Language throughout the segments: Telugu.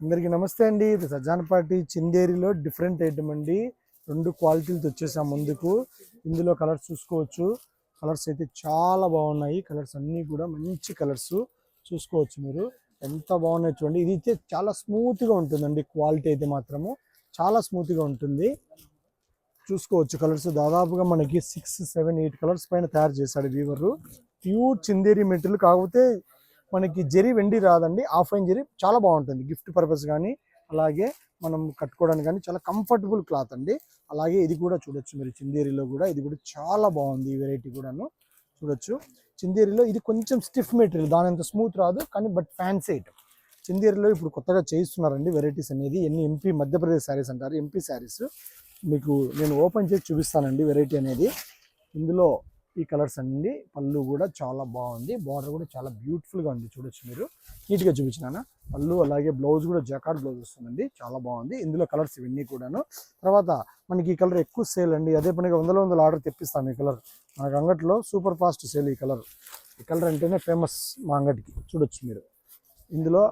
అందరికీ నమస్తే అండి. ఇది సజ్జానపాటి చిందేరిలో డిఫరెంట్ ఐటమ్ అండి. రెండు క్వాలిటీలతో వచ్చేసాం ముందుకు. ఇందులో కలర్స్ చూసుకోవచ్చు. కలర్స్ అయితే చాలా బాగున్నాయి. కలర్స్ అన్నీ కూడా మంచి కలర్స్ చూసుకోవచ్చు మీరు. ఎంత బాగున్నాయి చూడండి. ఇది అయితే చాలా స్మూత్గా ఉంటుందండి. క్వాలిటీ అయితే మాత్రము చాలా స్మూత్గా ఉంటుంది. చూసుకోవచ్చు కలర్స్ దాదాపుగా మనకి 6, 7, 8 కలర్స్ పైన తయారు చేశాడు వీవరు. Pure Chanderi material. కాకపోతే మనకి జరీ వెండి రాదండి, ఆఫ్ అయిన జరీ చాలా బాగుంటుంది. గిఫ్ట్ పర్పస్ కానీ అలాగే మనం కట్టుకోవడానికి కానీ చాలా కంఫర్టబుల్ క్లాత్ అండి. అలాగే ఇది కూడా చూడొచ్చు మీరు, చిందేరిలో కూడా ఇది కూడా చాలా బాగుంది. ఈ వెరైటీ కూడాను చూడొచ్చు. చిందేరిలో ఇది కొంచెం స్టిఫ్ మెటీరియల్, దాని అంత స్మూత్ రాదు కానీ బట్ ఫ్యాన్సీ ఐటమ్. చిందేరిలో ఇప్పుడు కొత్తగా చేయిస్తున్నారండి వెరైటీస్ అనేది. ఎన్ని ఎంపీ మధ్యప్రదేశ్ శారీస్ అంటారు, ఎంపీ శారీస్. మీకు నేను ఓపెన్ చేసి చూపిస్తానండి వెరైటీ అనేది. ఇందులో ఈ కలర్స్ అండి. పళ్ళు కూడా చాలా బాగుంది, బార్డర్ కూడా చాలా బ్యూటిఫుల్గా ఉంది. చూడొచ్చు మీరు, నీట్గా చూపించినానా పళ్ళు. అలాగే బ్లౌజ్ కూడా జకార్డ్ బ్లౌజ్ వస్తుందండి, చాలా బాగుంది. ఇందులో కలర్స్ ఇవన్నీ కూడాను. తర్వాత మనకి ఈ కలర్ ఎక్కువ సేల్ అండి. అదే పనిగా వందల ఆర్డర్ తెప్పిస్తాం. ఈ కలర్ మనకు అంగట్లో సూపర్ ఫాస్ట్ సేల్. ఈ కలర్ అంటేనే ఫేమస్ మా అంగటికి. చూడొచ్చు మీరు. ఇందులో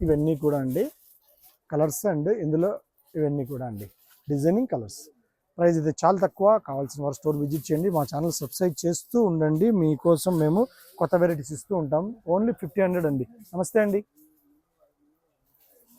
ఇవన్నీ కూడా అండి కలర్స్ అండ్ ఇందులో ఇవన్నీ కూడా అండి డిజైనింగ్ కలర్స్. ప్రైస్ అయితే చాలా తక్కువ. కావాల్సిన వారు స్టోర్ విజిట్ చేయండి. మా ఛానల్ సబ్స్క్రైబ్ చేస్తూ ఉండండి. మీకోసం మేము కొత్త వెరైటీస్ ఇస్తూ ఉంటాం. ఓన్లీ 1500 అండి. నమస్తే అండి.